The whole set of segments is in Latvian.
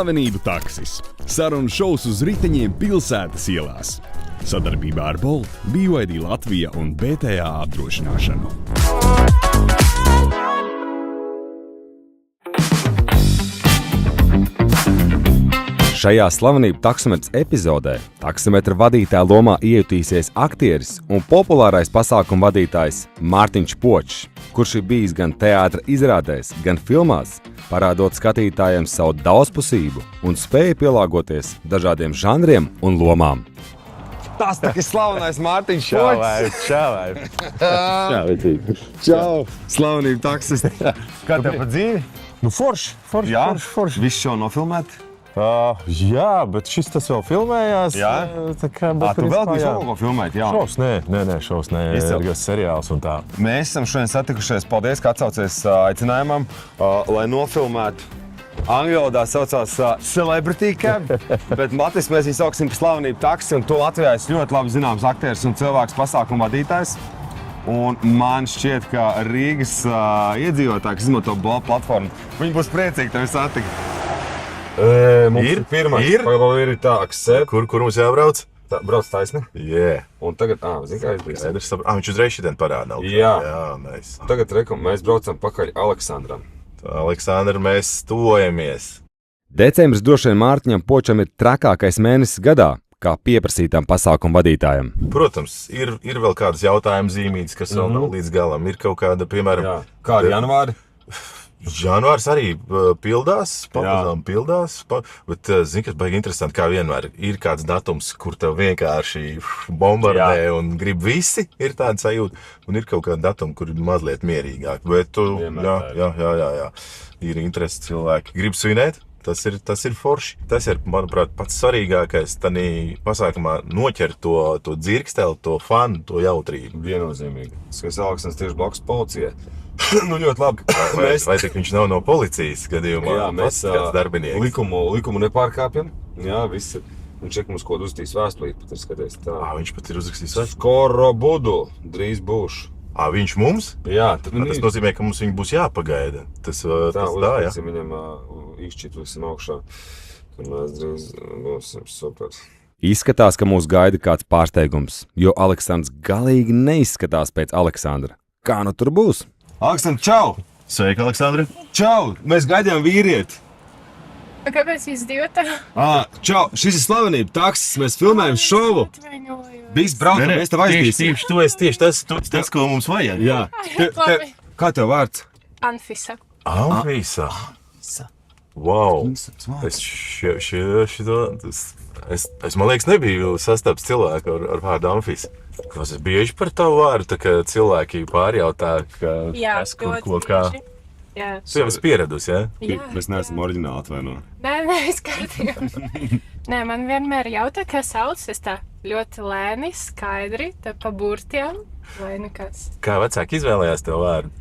Slavenību taksis. Sarunu šovs uz riteņiem pilsētas ielās. Sadarbībā ar Bolt, BYD Latvija un BTA apdrošināšanu. Šajā slavenību taksometras epizodē taksometra vadītāja lomā iejutīsies aktieris un populārais pasākumu vadītājs Mārtiņš Počs, kurš ir bijis gan teātra izrādēs, gan filmās, parādot skatītājiem savu daudzpusību un spēju pielāgoties dažādiem žanriem un lomām. Tas tā ir slavenais Mārtiņš Počs. Čau! Slavenību taksis. Kā tev pa dzīvi? Nu forši. Viss šo nofilmēt? Jā, bet šis tas vēl filmējās. Jā? Tā kā, Tu vēl biji vēl ko filmēt, jā? Šovs, nē, Izcils seriāls un tā. Mēs esam šodien satikušies, paldies, ka atsaucies aicinājumam, lai nofilmētu. Angļu valodā saucās Celebrity Cab, bet Matis mēs viņu sauksim par slavenību taksi, un to Latvijā es ļoti labi zināms aktieris un cilvēks pasākumu vadītājs. Un man šķiet, ka Rīgas iedzīvotāji, kas izmanto Bolt platformu, viņi būs priecīgi tevi satikt. Ir pirmais. Ir tā, kur mums jābrauc? Brauc taisni. Un tagad, zini, kā aizbrīst? Viņš uzreiz šodien parādā. Jā. Nice. Tagad mēs braucam pakaļ Aleksandram. Aleksandr, mēs tuvojamies. Decembris droši vien Mārtiņam Počam ir trakākais mēnesis gadā, kā pieprasītām pasākumu vadītājam. Protams, ir vēl kādas jautājuma zīmītes, kas vēl nav līdz galam. Ir kaut kāda, piemēram... Jā. Kā ar janvāri? Janvārs arī pildās, bet zini, kas baigi interesanti, kā vienmēr ir kāds datums, kur tev vienkārši bombardē un grib visi, ir tāda sajūta, un ir kaut kāda datuma, kur ir mazliet mierīgāk, bet jā, ir interesi cilvēki. Grib svinēt? Tas ir forši. Tas ir, manuprāt, pats svarīgākais tanī pasākumā noķert to dzirksteli, to fanu, to jautrību. Viennozīmīgi. Skaties, Aleksandrs tieši blakus policijai. Nu, ļoti labi. Vai tik viņš nav no policijas gadījumā? Jā, mēs darbinieks. Likumu nepārkāpjam. Jā, viss ir. Viņš ir mums kaut uzrakstījis vēstulīt, pat ir skaties tā. Viņš pat ir uzrakstījis vēstulīt? Skoro budu, drīz būšu. Viņš mums? Jā. Tas nozīmē, ka mums viņi būs jāpagaida. Tas jā. Viņam izšķitūsim augšā, kad mēs drīz būsim super. Izskatās, ka mūs gaida kāds pārsteigums, jo Aleksandrs galīgi neizskatās pēc Aleksandra. Kā nu tur būs? Aleksandr, čau! Sveiki, Aleksandri! Čau! Mēs gaidījām vīrieti! Kāpēc jūs divotā? Čau! Šis ir slavenību taksis, mēs filmējam šovu! Bijis braucam, mēs tev aizdīsim! Tu esi tieši tas, ko mums vajag! Jā! Kā tev vārds? Anfisa. Anfisa! Wow! Es man liekas, nebiju sastaps cilvēku ar vārdu Anfisa. Es bieži par tavu vārdu, tā kā cilvēki pārjautā, kas ko kā. Jā. Tu jau esi pieradusi, ja? Jā. Mēs neesam oriģināli atvaino. Nē, viss kārtībā. Nē, man vienmēr jautā, kā sauc. Es tā ļoti lēni, skaidri, tā pa burtiem, vai nekas. Kā vecāki izvēlējās tev vārdu?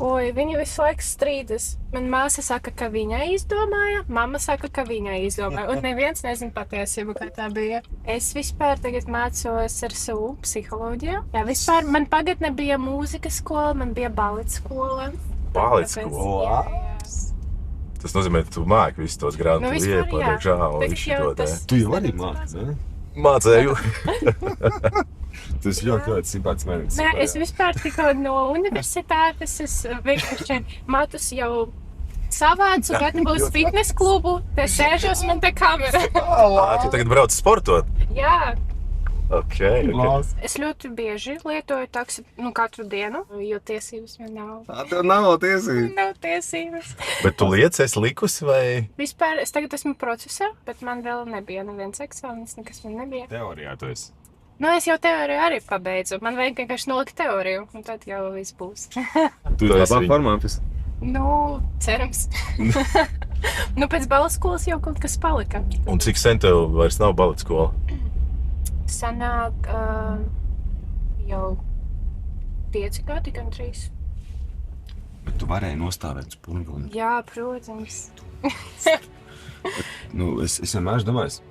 Oi, viņi visu laiku strīdas. Man māsa saka, ka viņai izdomāja, mamma saka, ka viņai izdomāja. Un neviens nezina patiesību, kā tā bija. Es vispār tagad mācos ar savu psiholoģiju. Jā, vispār man pagatne bija mūzikas skola, man bija balets skola. Balets skola? Tas nozīmē, ka tu māki visus tos grāmatus iepriekšā un visu to te. Tu jau arī māci, ne? Mācēju. Tas ļoti simpātisks mēnesis. Nē, es vispār tikko no universitātes, es vienkārši matus jau savācu, gatavos fitness klubu, te sēžos, man te kamera. Tu tagad brauc sportot? Jā. Okay. Es ļoti bieži lietoju taksi, katru dienu, jo tiesības man nav. Tev nav tiesības? Nav tiesības. Bet tu esi likusi vai? Vispār, es tagad esmu procesā, bet man vēl nebija neviens eksāmenis, nekas man nebija. Teorijā tu esi. Es jau teoriju arī pabeidzu. Man vajag vienkārši nolikt teoriju, un tad jau viss būs. Tu esi labā formā, Anfis? Cerams. Pēc balets skolas jau kaut kas palika. Un cik sen tev vairs nav balets skola? Sanāk jau 5 gadi, gan 3. Bet tu varēji nostāvēt spurguli. Jā, protams. Es vienmēr domāju,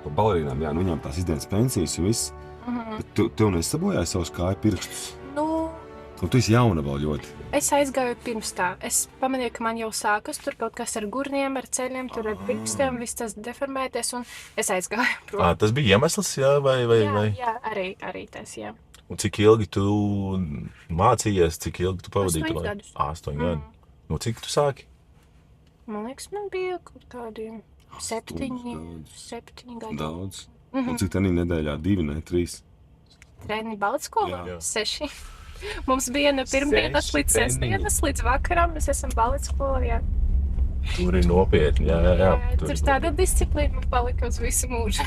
par balerīnām, viņām tās izdienas pensijas un viss. Bet tu nesabojāji savus kāju pirkstus? Un tu esi jauna vēl ļoti. Es aizgāju pirms tā. Es pamanīju, ka man jau sākas tur kaut kas ar gurniem, ar ceļiem, tur ar pirkstiem, viss tas deformēties, un es aizgāju prom. Tas bija iemesls, jā, vai? Jā, arī tas, jā. Un cik ilgi tu mācījies, cik ilgi tu pavadīji? 8 gadus. 8 gadu. Nu, cik tu sāki? Man liekas, man bija kaut kādi 7 gadi. Daudz. Un cik tenī nedēļā? 2, ne 3? Treni baletskolā? Jā. 6. Mums bija no pirmdienas līdz sestdienas, līdz vakaram. Mēs esam baletskolā, jā. Tur ir nopietni, jā. Tur tāda disciplīna man palika uz visu mūžu.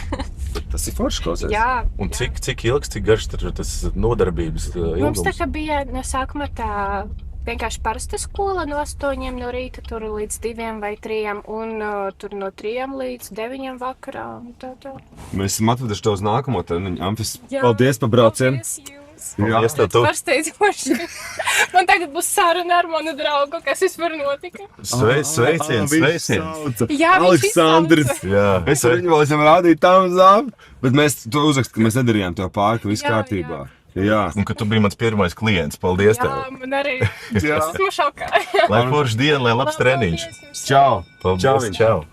Tas ir forši klausies. Jā. Un cik ilgs, cik garš tas nodarbības ilgums? Mums tā kā bija no sākuma tā vienkārši parasta skola no 8 no rīta tur līdz 2 vai 3 un tur no 3 līdz 9 vakarā un tā. Mēs esam atveduši tev uz nākamo treniņu. Amfis, Jā. paldies par braucienu. Paldies jums. Paldies tev, tu. Pārsteidzoši. Man tagad būs saruna ar manu draugu, kas vispār notika. Sveiciens. Jā, viņš Aleksandrs. izsauca. Jā, Es viņu vēl esam rādīt thumbs up, bet mēs to uzrakst, ka mēs nedarījām tev pāri, ka viss Jā, kārtībā. Jā. Un ka tu biji mans pirmais klients. Paldies tev. Jā, man arī. Jā. Esmu šokā. Lai forši diena, lai labs treniņš. Čau. Paldies, čau.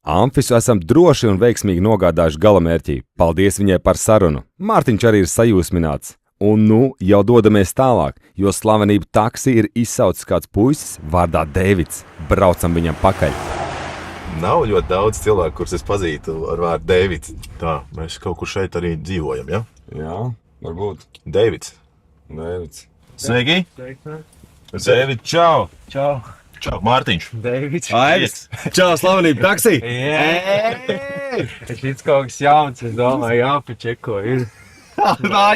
Amfisu esam droši un veiksmīgi nogādājuši galamērķī. Paldies viņai par sarunu. Mārtiņš arī ir sajūsmināts. Un nu jau dodamies tālāk, jo slavenību taksi ir izsaucis kāds puisis vārdā Deivids. Braucam viņam pakaļ. Nav ļoti daudz cilvēku, kurus es pazītu ar vārdu Deivids. Tā, mēs kaut kur šeit arī dzīvojam, ja? Jā, varbūt. Deivids. Deivids. Sveiki! Deivid, čau. Čau, Čau, Mārtiņš! Deivids. Aivis. Čau, slavenību taksī. Es līdz kaut kas jauns, es domāju, jāpačeko ir.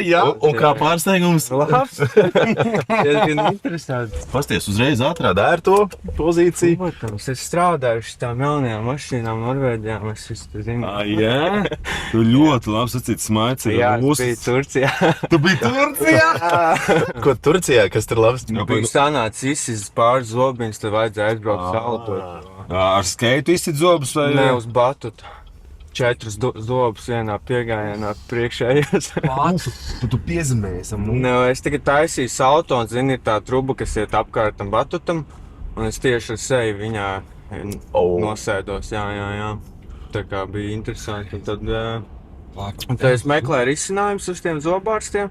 Jā. Un kā pārsteigums? Labs. Diezgan interesanti. Pasties uzreiz atrāda ērto pozīciju. Protams, es strādāju šitām jaunajām mašīnām Norvēģijā, es visu zinu. Jā. Tu ļoti labi sacīt smaicīgi. Jā, es biju Turcijā. Tu biji Turcijā? Ko Turcijā, kas tur labs? Bija sanācis izsist pāris zobiņus, tad vajadzēja aizbraukt saltot. Ar skeitu izsit zobus vai? Ne uz batutu. 4 zobus vienā piegājienā priekšējos. Tu piezemējies. Es tagad taisīju salto un, zini, ir tā truba, kas iet apkārt tam batutam. Un es tieši ar seju viņā nosēdos, jā. Tā kā bija interesanti. Un tad es meklēju risinājumus uz tiem zobārstiem.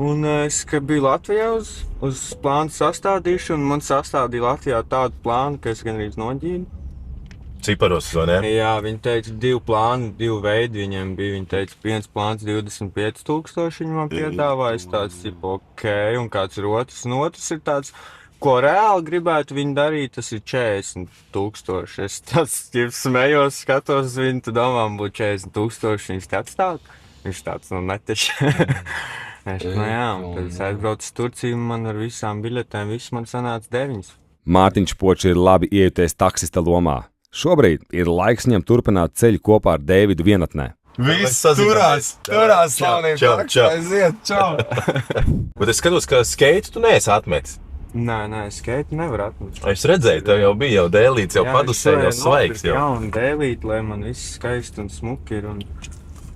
Un es biju Latvijā uz plānu sastādīšu, un man sastādīja Latvijā tādu plānu, ka es gandrīz noģīdu. Ciparos, vai ne? Jā, viņi teica 2 plāni, 2 veidi viņiem bija. Viņi teica, viens plāns 25,000 viņi man piedāvāja, tāds tipa ok, un kāds ir otrs. Un otrs ir tāds, ko reāli gribētu viņi darīt, tas ir 40,000. Es tāds smējos, skatos uz viņu, tad domām būtu 40,000, viņš te atstāt. Viņš tāds, neteši. Tad es aizbraucu uz Turciju, man ar visām biļetēm, viss man sanāca 9. Mārtiņš Počs ir labi iejuties taksista lomā. Šobrīd ir laiks viņam turpināt ceļu kopā ar Deividu vienatnē. Viss turās slavenību taksī. Aiziet, čau. Bet es skatos, ka skeitu tu neesi atmetis. Nē, skeitu nevar atmest. Es redzēju, tev jau bija jau dēlīts, jau padusē, jau svaigs. Jā, un dēlīt, lai man viss skaisti un smuki ir. Un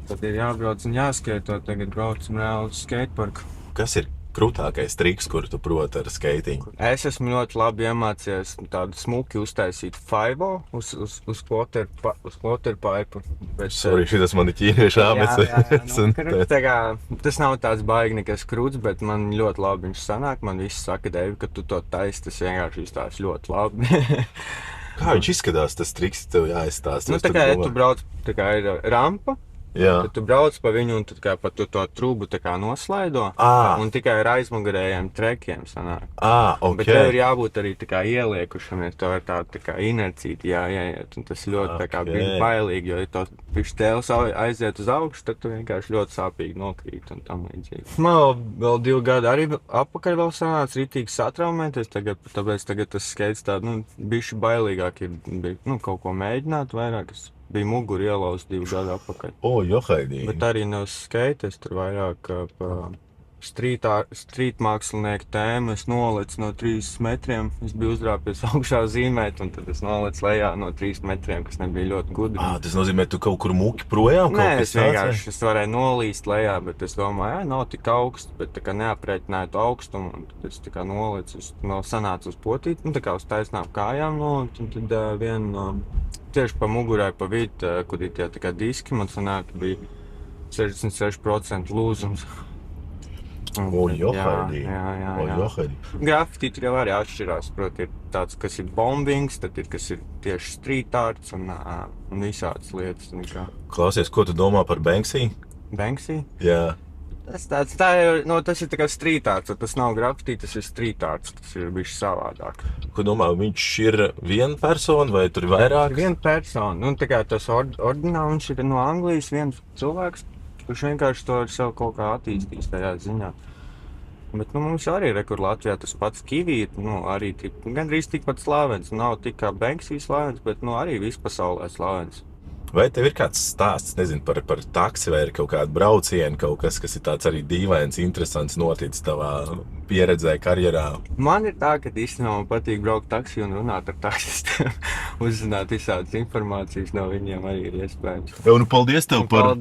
tad ir jābrauc un jāskeito. Tagad braucam reāli uz skateparku. Kas ir krūtākais triks, kuru tu proti ar skeitīņu? Es esmu ļoti labi iemācījies tādu smuki uztaisīt faivo uz kloterpaipu. Sorry, šitas man ir ķīniešu āmets. Tas nav tāds baigi nekas krūts, bet man ļoti labi viņš sanāk. Man visi saka, Deivi, ka tu to taisi, tas vienkārši izstās ļoti labi. Kā viņš izskatās, tas triks tev jāizstāst? Tā kā, ja tu brauc, tā kā ir rampa, Jā. tad tu brauc pa viņu un tad kā pa to trubu tā kā noslaido. Un tikai ar aizmugurējiem trekiem sanāk. Ok. Bet tev ir jābūt arī tā kā ieliekušam, ja tev ir tāda tā kā inercīta jāiet. Un tas ļoti tā kā bija bailīgi, jo ja to pištēls aiziet uz augšu, tad tu vienkārši ļoti sāpīgi nokrīt un tam līdzīgi. Man vēl 2 gadi arī apakaļ vēl sanāca rītīgi satraumēties, tāpēc tagad tas skaits tādu, bišķi bailīgāk ir, kaut ko mēģināt vairāk. Bija muguri ielauz 2 gadu apakaļ. Johaidīgi. Bet arī no skate, es tur vairāk pa street mākslinieku tēmu. Es nolicu no 3 metriem. Es biju uzrāpies augšā zīmēt, un tad es nolicu lejā no 3 metriem, kas nebija ļoti gudri. Tas nozīmē, tu kaut kur muki projām? Nē, es vienkārši varēju nolīst lejā, bet es domāju, nav tik augsts, bet tā kā neaprēķināju to augstumu, un tad es tā kā nolicu, sanācu uz potīt, tā kā uz taisnām kājām nolicu, un tad tieši pa mugurai, pa vidu, kur ir tie tā kā diski, man sanāk, bija 66% lūzums. Johaidī. Jā. Grafiti tur jau arī atšķirās, proti, ir tāds, kas ir bombings, tad ir, kas ir tieši street arts un visādas lietas. Klausies, ko tu domā par Banksy? Banksy? Jā. Tas ir tā kā street arts, tas nav grafiti, tas ir street arts, tas ir bišķi savādāk. Ko domā, viņš ir viena persona vai tur ir vairāk? Viena persona, tā kā tas ordināls ir no Anglijas viens cilvēks, kurš vienkārši to ir sev kaut kā attīstījis tajā ziņā. Bet mums arī ir, kur Latvijā tas pats Kivi ir, arī gandrīz tikpat slavens. Nav tik kā Banksy slavens, bet arī vispasaulē slavens. Vai tev ir kāds stāsts, nezinu, par taksi vai ir kaut kādu braucienu, kaut kas ir tāds arī dīvains, interesants noticis tavā pieredzē, karjerā? Man ir tā, ka īstenībā man patīk braukt taksi un runāt ar taksistiem. Uzzināt visādas informācijas no viņiem arī ir iespējams. Paldies tev par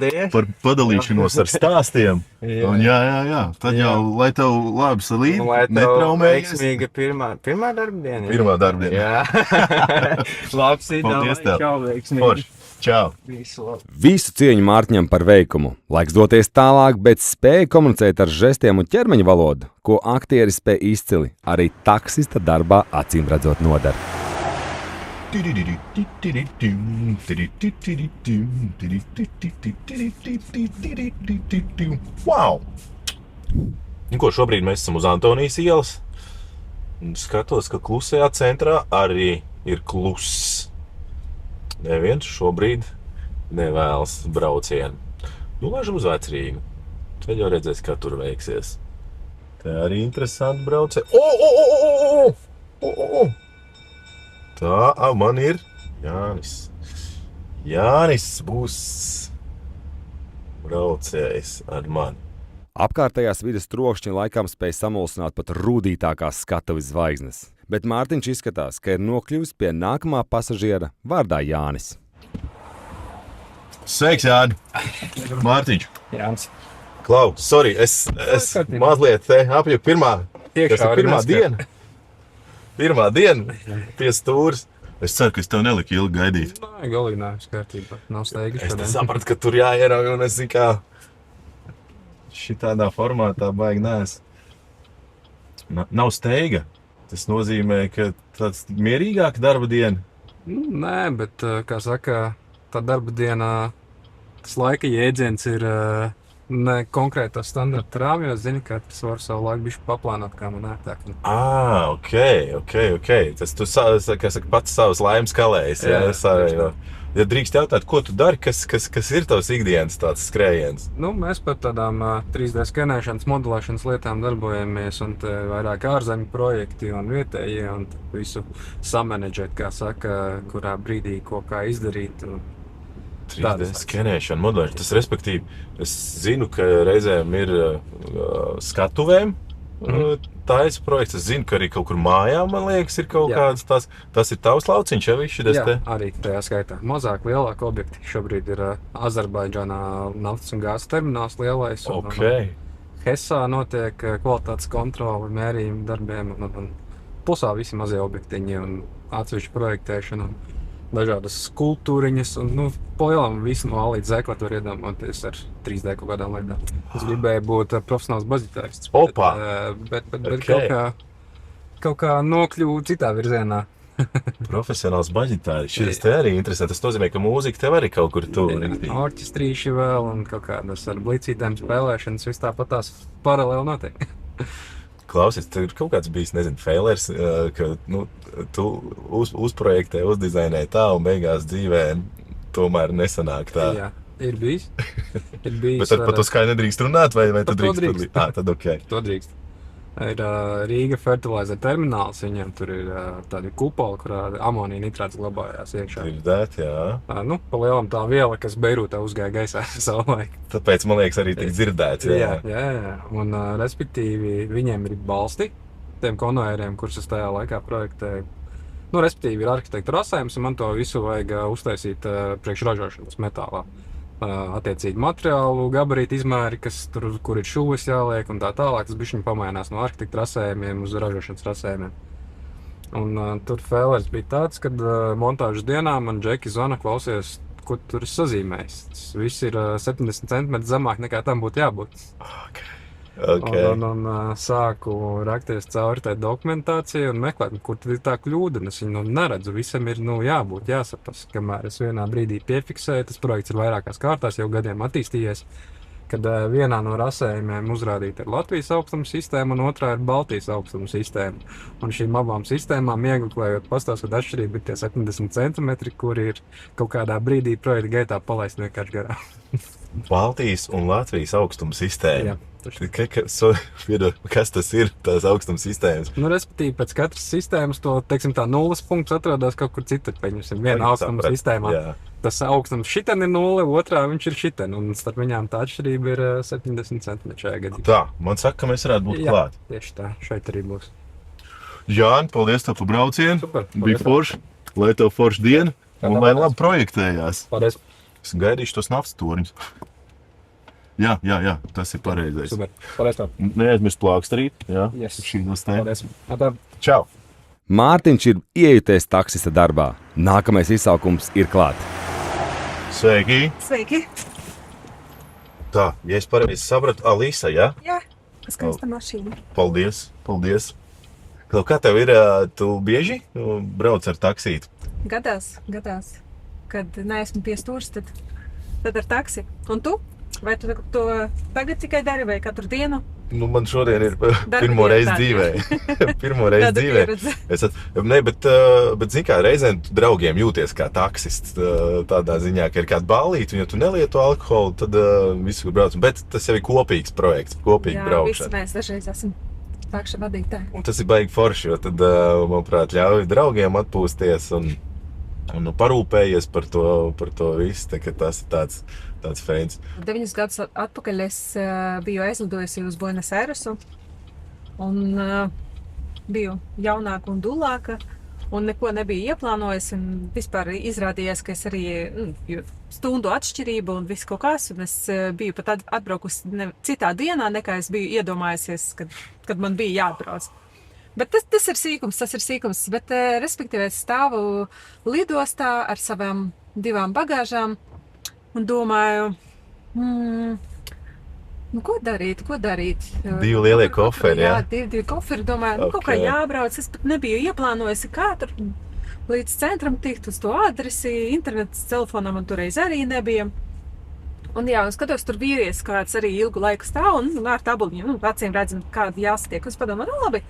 padalīšanos ar stāstiem. Jā. Tad jau, lai tev labs līdz, netraumējies. Veiksmīga pirmā darbdiena. Pirmā darbdiena. Jā. Labs Paldies tev. Čau, veiksmīgi. Čau. Visu cieņu Mārtiņam par veikumu. Laiks doties tālāk, bet spēja komunicēt ar žestiem un ķermeņa valodu, ko aktieri spēja izcili, arī taksista darbā acīm redzot noder. Wow! Ko šobrīd mēs esam uz Antonijas ielas. Skatos, ka klusajā centrā arī ir kluss. Neviens šobrīd nevēlas braucienu. Laižam uz Vecrīgu. Tad jau redzēs, kā tur veiksies. Tā arī interesanti braucieni. Tā man ir Jānis. Jānis būs braucējs ar mani. Apkārtējās vides trokšņi laikam spēja samulsināt pat rūdītākās skatuves zvaigznes. Bet Mārtiņš izskatās, ka ir nokļuvis pie nākamā pasažiera vārdā Jānis. Sveiks, Jāni! Mārtiņš! Jānis. Klau, sorry, es mazliet te apju pirmā diena. Pirmā diena pie stūras. Es ceru, ka es tev neliku ilgi gaidīt. Nē, galīgi nē, kārtībā. Nav steiga šodien. Es sapratu, ka tur jāierauj, un es zinu, kā šitādā formātā baigi neesmu. Nav steiga. Tas nozīmē, ka tāds mierīgāk darba diena? Nē, bet, kā saka, tā darba dienā tas laika jēdziens ir ne konkrētā standarta rāmjos. Zini, ka tas var savu laiku bišķi paplānot, kā man ērtāk. Ok. Tas tu, kā saka, pats savas laimes kalējs. Ja drīkst jautāt, ko tu dari, kas ir tavs ikdienas tāds skrējiens? Mēs par tādām 3D skenēšanas, modelēšanas lietām darbojamies, un te vairāk ārzemju projekti un vietējie, un visu samanedžēt, kā saka, kurā brīdī ko kā izdarīt. 3D skenēšana, modelēšana. Tas, respektīvi, es zinu, ka reizēm ir skatuvēm taisa projekts. Es zinu, ka arī kaut kur mājā, man liekas, ir kaut kāds tās. Tas ir tavs lauciņš, ja viss šitas te? Jā, arī tajā skaitā. Mazāk lielāk objekti. Šobrīd ir Azerbaidžānā naftas un gāzes termināls lielais. Hesā notiek kvalitātes kontrole, mērījumi darbiem un plusā visi mazie objektiņi un atsevišķu projektēšana. Dažādas skulptūriņas un, pa lielam visu no A līdz Z, ko tu var iedomāties ar 3D kaut kādām lietām. Es gribēju būt profesionāls bazitārists, bet kaut kā nokļuvu citā virzienā. Profesionāls bazitārists, šis te arī interesanti. Tas nozīmē, ka mūzika tev arī kaut kur tuvu. Orķestrīši vēl un kaut kādas ar blicītēm spēlēšanas, viss tāpat tās paralēli notiek. Klausies, tev ir kaut kāds bijis, nezinu, failers, ka tu uzprojektē, uzdizainē tā un beigās dzīvē tomēr nesanāk tā. Jā, ir bijis. Bet par to skaļi nedrīkst runāt, vai tu drīkst? Drīkst. Tad ok. To drīkst. Ir Rīga fertilizer termināls, viņiem tur ir tādi kupoli, kurā amonija nitrāts glabājās iekšā. Dzirdēt, jā. Nu, pa lielam tā viela, kas Beirūtā uzgāja gaisā savulaik. Tāpēc, man liekas, arī tik dzirdēts, jā. Jā. Un, respektīvi, viņiem ir balsti tiem konvejeriem, kurus es tajā laikā projektēju. Nu, respektīvi, ir arhitekta rasējums, un man to visu vajag uztaisīt priekšražošanas metālā. Attiecīgi materiālu, gabarītu izmēri, kur ir šūvis jāliek un tā tālāk. Tas bišķiņ pamainās no arhitekta rasējumiem uz ražošanas rasējumiem. Un tur fēlers bija tāds, kad montāžas dienā man Džeki zvana, klausies, ko tur ir sazīmējis. Tas viss ir 70 cm zemāk nekā tam būtu jābūt. Okay. Un sāku rakties cauri tai dokumentācijai un meklēt, kur tad ir tā kļūda. Es viņu neredzu, visam ir jābūt, jāsaprast. Kamēr es vienā brīdī piefiksēju, tas projekts ir vairākās kārtās, jau gadiem attīstījies, kad vienā no rasējumiem uzrādīta ir Latvijas augstuma sistēma un otrā ir Baltijas augstuma sistēma. Un šīm abām sistēmām ieguklējot pastāstot atšķirību ir tie 70 cm, kuri ir kaut kādā brīdī projekta gaitā palaist vienkārši garām. Baltijas un Latvijas augstuma sistēma. Jā. Kas tas ir, tās augstuma sistēmas? Nu, respektīvi, pēc katras sistēmas to, teiksim, tā nulles punkts atrodas kaut kur citur. Pieņemsim, viena augstuma sistēmā. Jā. Tas augstums šiten ir 0, otrā viņš ir šiten. Un starp viņām tā atšķirība ir 70 cm šajā gadījumā. Tā, man saka, ka mēs varētu būt klāt. Tieši tā, šeit arī būs. Jāni, paldies tev par braucienu. Super, Bija forši. Lai tev forši diena un lai labi projektējās. Paldies. Es gaidīšu tos naftas toriņus. Jā, tas ir pareizais. Super, paldies tev. Neaizmirst plāksterīt. Jā, Yes. šī nostāja. Paldies. Atā. Čau! Mārtiņš ir iejuties taksista darbā. Nākamais izsaukums ir klāt. Sveiki! Sveiki! Tā, ja es pareizi sapratu, Alisa, jā? Jā, skaista mašīna. Paldies! Kā tev ir, tu bieži brauc ar taksīti? Gadās. Kad neesmu pie stūres, tad ar taksi. Un tu? Vai tu to tagad tikai dari vai katru dienu? Nu, man šodien ir Darba pirmo reizi diena dzīvē. Pirmo reizi Tāda dzīvē. pieredze. Bet zini kā, reizēm tu draugiem jūties kā taksists tādā ziņā, ka ir kāda ballīte, un ja tu nelieto alkoholu, tad visu brauc. Bet tas jau ir kopīgs projekts, kopīga Jā, visi braukšana. mēs dažreiz esam takša vadītāji. Un tas ir baigi forši, jo tad, manuprāt, ļauj draugiem atpūsties un parūpējies par to visu. Tā, tas ir tāds feins. 9 gadus atpakaļ es biju aizlidojusi uz Buenos Airesu un biju jaunāka un dulāka un neko nebiju ieplānojis un vispār izrādījās, ka es arī stundu atšķirību un viss kaut kas, un es biju pat atbraukusi citā dienā, nekā es biju iedomājusies, kad man bija jāatbrauc. Bet tas ir sīkums, bet respektīvi es stāvu lidostā ar savām 2 bagāžām un domāju, ko darīt? 2 lielie koferi, jā? Jā, 2 koferi, domāju, kaut kā jābrauc. Es pat nebiju ieplānojis, kā tur līdz centram tikt uz to adresi, internets telefonā man toreiz arī nebija. Un jā, un skatos, tur vīrietis kāds arī ilgu laiku stāv un ar tabuliņu, acīm redzam, kādi jāsatiek. Es padomāju, labi,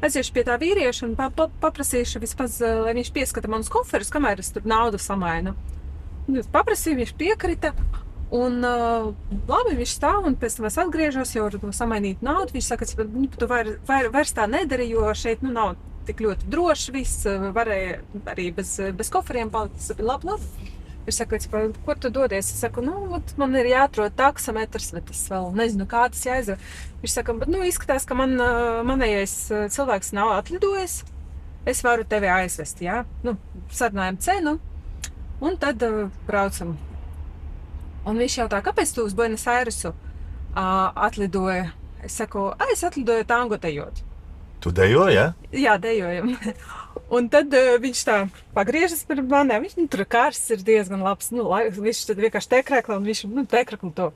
aiziešu pie tā vīrieša un paprasīšu vispār, lai viņš pieskata manus koferus, kamēr es tur naudu samainu. Es paprasīju, viņš piekrita, un labi, viņš stāv, un pēc tam es atgriežos, jau ar to samainīt naudu. Viņš saka, tu vairs tā nedari, jo šeit nav tik ļoti droši viss, varēja arī bez koferiem palikt, tas bija labi. Viņš saka, kur tu dodies? Es saku, man ir jāatrod taksometrs, bet es vēl nezinu, kā tas jāizdara. Viņš saka, bet izskatās, ka manējais cilvēks nav atlidojis, es varu tevi aizvest, jā? Sarunājam cenu. Un tad braucam. Un viņš jautā, kāpēc tu uz Buenos Airesu atlidoja? Es saku, es atlidoju tango dejot. Tu dejo, jā? Jā, dejojam. Un tad viņš tā pagriežas par maniem. Viņš tur karsts ir diezgan labs. Viņš tad vienkārši tekrekla un viņš tekreklu to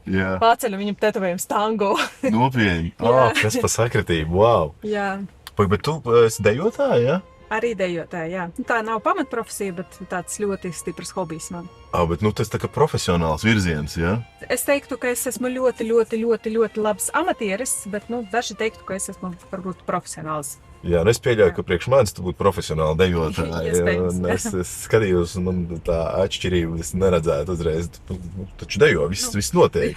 paceļ viņam tetovējums tango. Nopietni. Kas pa sakritību, wow. Jā. Bet tu esi dejotāja, jā? Arī dejotāja, jā. Tā nav pamatprofesija, bet tāds ļoti stiprs hobijs man. Bet tas tā kā profesionāls virziens, jā? Es teiktu, ka es esmu ļoti labs amatieris, bet daži teiktu, ka es esmu varbūt profesionāls. Jā, es pieļauju, ka priekš manis tu būtu profesionāli dejotāji. Es skatījos, un man tā atšķirība, es neredzētu uzreiz. Taču dejo, viss notiek.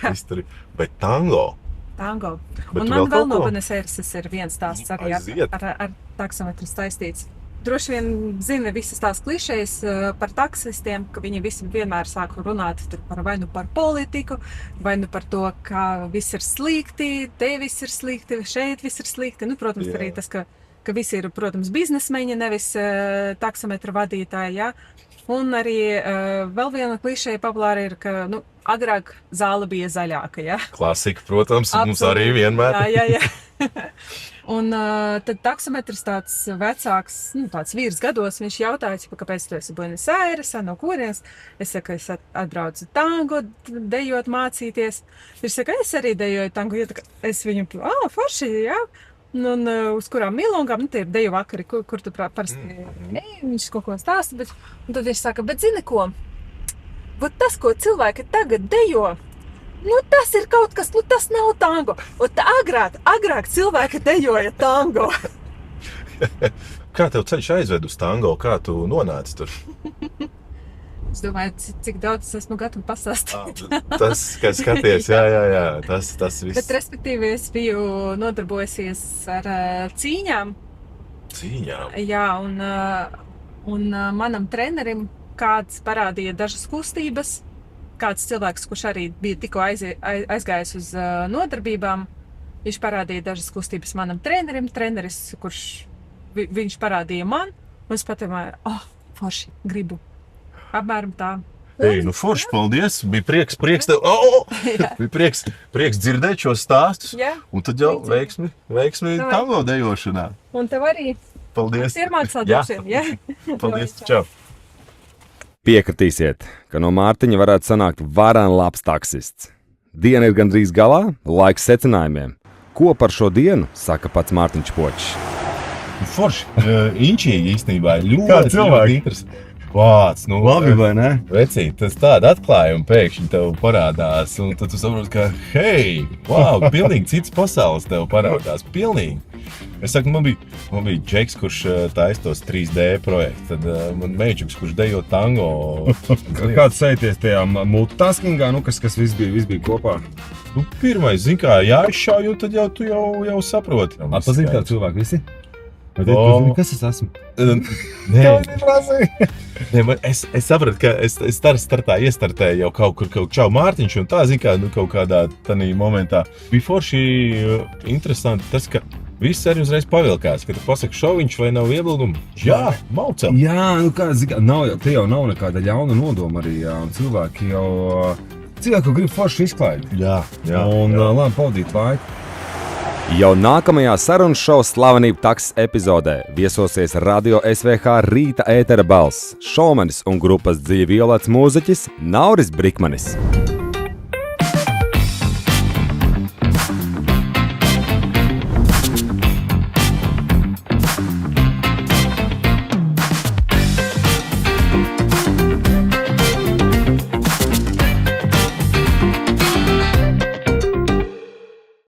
Bet tango? tango. Bet Un tu man vēl vēl kaut no ko? Buenos Aireses ir viens stāsts arī Aiziet. ar taksometru saistīts. Droši vien zina visas tās klišejas par taksistiem, ka viņi visi vienmēr sāk runāt vai nu par politiku, vai nu par to, ka viss ir slikti, te viss ir slikti, šeit viss ir slikti. Nu, protams, arī tas, ka visi ir, protams, biznesmeņi, nevis taksometra vadītāji. Ja? Un arī vēl viena klišeja populāra ir, ka agrāk zāle bija zaļāka. Ja? Klasika, protams, mums arī vienmēr. Jā. Un tad taksometrs tāds vecāks, tāds vīrs gados, viņš jautāja, kāpēc tu esi Buenos Airesā, no kurienes? Es saku, es atbraucu tango dejot mācīties. Viņš saka, es arī dejoju tango. Es viņu, forši, jā. Un uz kurām milongām, tie ir deju vakari, kur tu parasti viņš kaut ko stāsta. Un tad viņš saka, bet zini ko? Vat tas, ko cilvēki tagad dejo, tas ir kaut kas, tas nav tango. Un agrāk cilvēki dejoja tango. Kā tev ceļš aizved uz tango? Kā tu nonāci tur? Es domāju, cik daudz es esmu gatava pastāstīt. Tas, kad skaties, jā, tas viss. Bet, respektīvi, es biju nodarbojusies ar cīņām. Cīņām? Jā, un manam trenerim kāds parādīja dažas kustības. Kāds cilvēks, kurš arī bija tikko aizgājis uz nodarbībām, viņš parādīja dažas kustības manam trenerim. Treneris, kurš viņš parādīja man, un es padomāju, forši, gribu. Apmēram tā. Forši, paldies. Bija prieks tev. Bija prieks dzirdēt šos stāstus. Jā. Un tad jau veiksmi tango dejošanā. Un tev arī. Paldies. Ir mācā drošiem, jā? Paldies, čau. Piekritīsiet, ka no Mārtiņa varētu sanākt varan labs taksists. Diena ir gandrīz galā, laiks secinājumiem. Ko par šo dienu saka pats Mārtiņš Počs? Forši, inčīgi īstenībā. Ļoti interesanti. Vāc, Labi, vai ne? Vecīt, tas tāda atklājuma pēkšņi tev parādās, un tad tu saproti, ka, hei, pilnīgi cits pasaules tev parādās, pilnīgi. Es saku, man bija džeks, kurš taisa tos 3D projekts, tad man meičuks, kurš dejo tango. Kāds sēties tajā multitaskingā, kas viss bija kopā? Pirmais, zin kā, jāizšauj, un tad tu jau saproti. Atpazīt tā cilvēku visi? Vai tu zini, kas es esmu? Nē, es sapratu, ka es startā iestartēju jau kaut kur čau Mārtiņš, un tā, zin kā, kaut kādā tanī momentā. Bija forši interesanti tas, ka viss arī uzreiz pavilkās, ka tu pasaki šoviņš vai nav iebildumu. Jā, maucam. Jā, kā, te jau nav nekāda ļauna nodoma arī, jā, un cilvēki jau grib forši izklaidīt. Jā. Un labi pavadīt laiku. Jau nākamajā sarunas šova Slavenību takses epizodē viesosies Radio SVH rīta ētera balss, šovmenis un grupas Dzīvi Violets mūziķis Nauris Brikmanis.